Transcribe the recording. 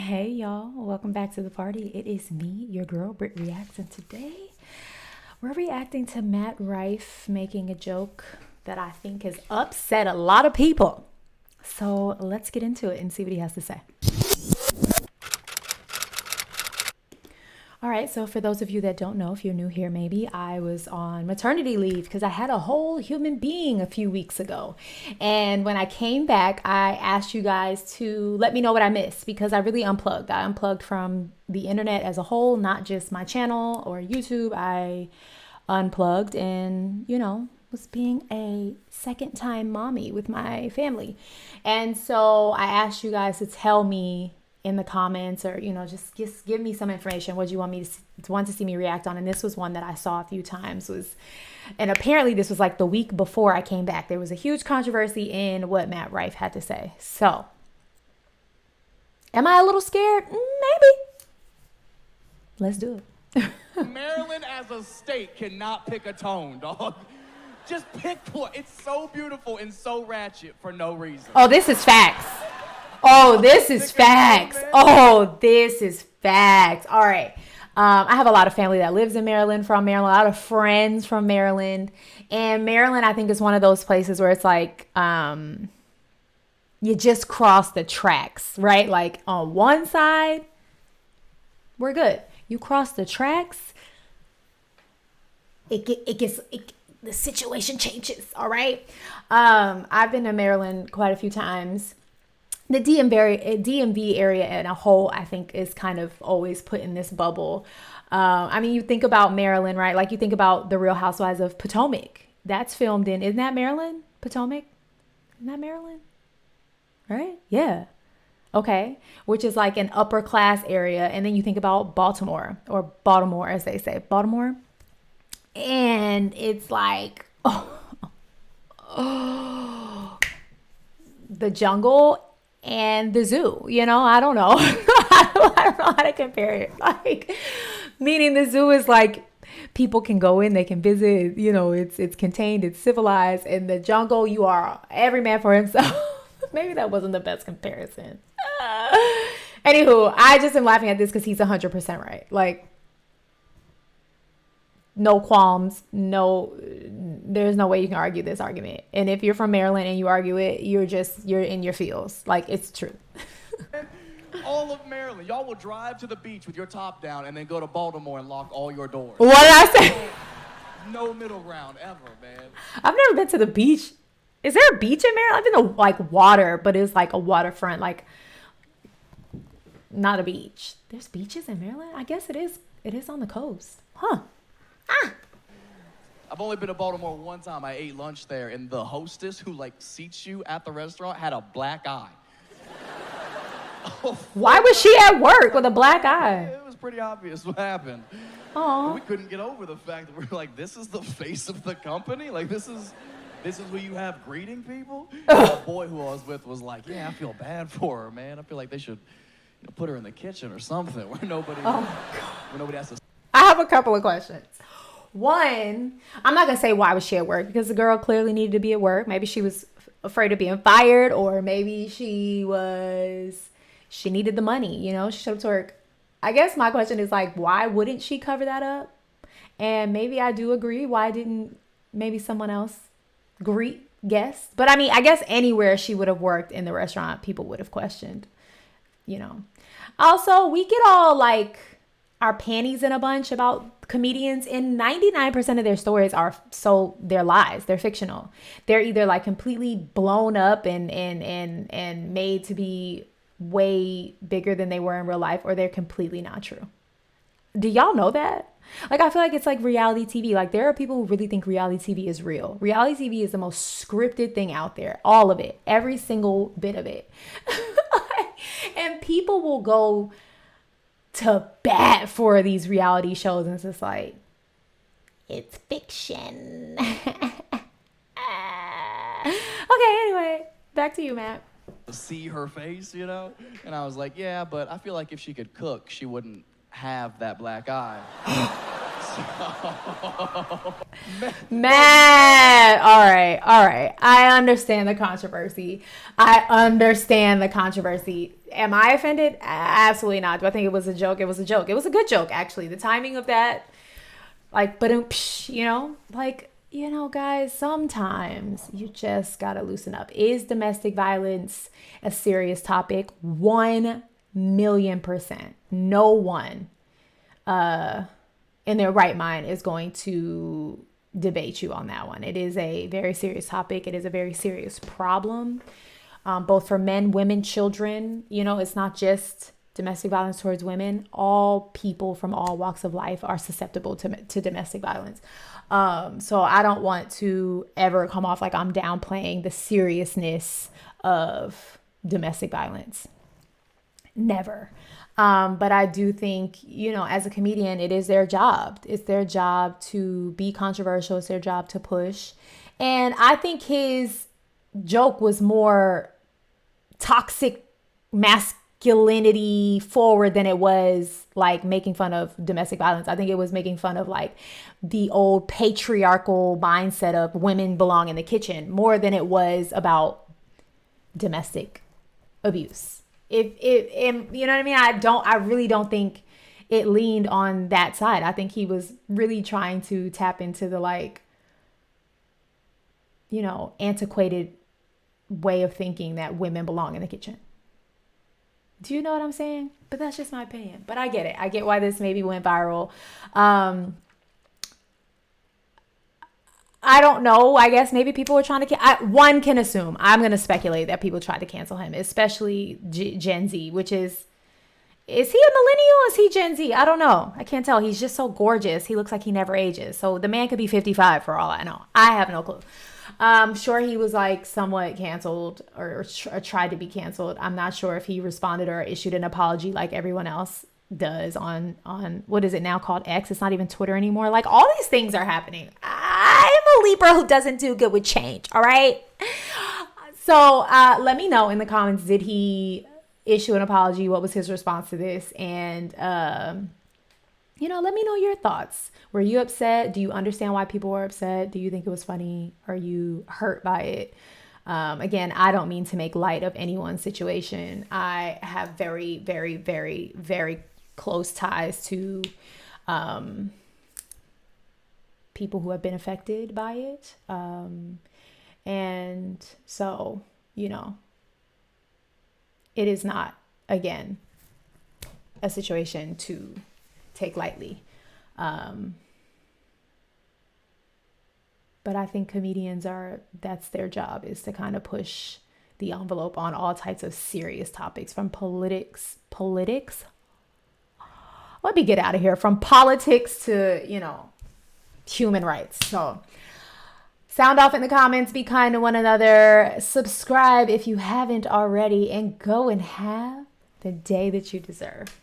Hey y'all, welcome back to the party. It is me, your girl, BrittReacts, and today we're reacting to Matt Rife making a joke that I think has upset a lot of people. So let's get into it and see what he has to say. All right, so for those of you that don't know, if you're new here, maybe I was on maternity leave because I had a whole human being a few weeks ago. And when I came back, I asked you guys to let me know what I missed because I really unplugged. I unplugged from the internet as a whole, not just my channel or YouTube. I unplugged and, was being a second-time mommy with my family. And so I asked you guys to tell me in the comments or just give me some information what you want me to see me react on. And this was one that I saw a few times, and apparently this was like the week before I came back. There was a huge controversy in what Matt Rife had to say. So am I a little scared? Maybe. Let's do it. Maryland as a state cannot pick a tone, dog. Just pick one. It's so beautiful and so ratchet for no reason. Oh, this is facts. Oh, this is facts. Oh, this is facts. All right. I have a lot of family that lives in Maryland, from Maryland, a lot of friends from Maryland. And Maryland, I think, is one of those places where it's like you just cross the tracks, right? Like on one side, we're good. You cross the tracks, the situation changes, all right? I've been to Maryland quite a few times. The DMV area in a whole, I think, is kind of always put in this bubble. You think about Maryland, right? Like you think about The Real Housewives of Potomac. That's filmed in, isn't that Maryland? Potomac? Isn't that Maryland? Right? Yeah. Okay. Which is like an upper class area. And then you think about Baltimore, or Baltimore as they say, Baltimore. And it's like, the jungle and the zoo, I don't know. I don't know how to compare it. Like, meaning the zoo is like people can go in, they can visit, it's contained, it's civilized. And the jungle, you are every man for himself. Maybe that wasn't the best comparison. Anywho, I just am laughing at this because he's 100% right. Like, no qualms, there's no way you can argue this argument. And if you're from Maryland and you argue it, you're in your feels. Like, it's true. All of Maryland, y'all will drive to the beach with your top down and then go to Baltimore and lock all your doors. What did I say? No middle ground ever, man. I've never been to the beach. Is there a beach in Maryland? I've been to like water, but it's like a waterfront, like not a beach. There's beaches in Maryland? I guess it is. It is on the coast. Huh. I've only been to Baltimore one time. I ate lunch there, and the hostess who seats you at the restaurant had a black eye. Why was she at work with a black eye? It was pretty obvious what happened. Oh. We couldn't get over the fact that we're like, this is the face of the company? Like, this is who you have greeting people? The boy who I was with was like, yeah, I feel bad for her, man. I feel like they should put her in the kitchen or something where nobody has to. I have a couple of questions. One, I'm not going to say why was she at work, because the girl clearly needed to be at work. Maybe she was afraid of being fired, or maybe she needed the money, she showed up to work. I guess my question is like, why wouldn't she cover that up? And maybe I do agree. Why didn't maybe someone else greet guests? But I guess anywhere she would have worked in the restaurant, people would have questioned, Also, we get all like our panties in a bunch about comedians, and 99% of their stories they're lies. They're fictional. They're either like completely blown up and made to be way bigger than they were in real life, or they're completely not true. Do y'all know that? Like, I feel like it's like reality TV. Like, there are people who really think reality TV is real. Reality TV is the most scripted thing out there. All of it. Every single bit of it. And people will go to bat for these reality shows, and it's just like, it's fiction. Okay, anyway, back to you, Matt. See her face, And I was like, yeah, but I feel like if she could cook, she wouldn't have that black eye. Matt, all right. I understand the controversy. Am I offended? Absolutely not. Do I think it was a joke? It was a joke. It was a good joke, actually. The timing of that, like, but like, guys, sometimes you just gotta loosen up. Is domestic violence a serious topic? 1,000,000%. No one in their right mind is going to debate you on that one. It is a very serious topic. It is a very serious problem, both for men, women, children. It's not just domestic violence towards women. All people from all walks of life are susceptible to domestic violence. So I don't want to ever come off like I'm downplaying the seriousness of domestic violence. Never. But I do think, as a comedian, it is their job. It's their job to be controversial. It's their job to push. And I think his joke was more toxic masculinity forward than it was like making fun of domestic violence. I think it was making fun of like the old patriarchal mindset of women belong in the kitchen more than it was about domestic abuse. If you know what I mean? I really don't think it leaned on that side. I think he was really trying to tap into the antiquated way of thinking that women belong in the kitchen. Do you know what I'm saying? But that's just my opinion. But I get it. I get why this maybe went viral. I don't know. I guess maybe people were trying to one can assume. I'm going to speculate that people tried to cancel him, especially Gen Z, which is he a millennial? Is he Gen Z? I don't know. I can't tell. He's just so gorgeous. He looks like he never ages. So the man could be 55 for all I know. I have no clue. I'm sure he was like somewhat canceled or tried to be canceled. I'm not sure if he responded or issued an apology like everyone else does on what is it now called X? It's not even Twitter anymore. Like all these things are happening. I'm a Libra who doesn't do good with change. All right. So let me know in the comments, did he issue an apology? What was his response to this? And let me know your thoughts. Were you upset? Do you understand why people were upset? Do you think it was funny? Are you hurt by it? Again, I don't mean to make light of anyone's situation. I have very, very, very, very close ties to people who have been affected by it. And so, it is not, again, a situation to take lightly. But I think comedians that's their job, is to kind of push the envelope on all types of serious topics, from politics. Let me get out of here. From politics to, human rights. So sound off in the comments. Be kind to one another. Subscribe if you haven't already, and go and have the day that you deserve.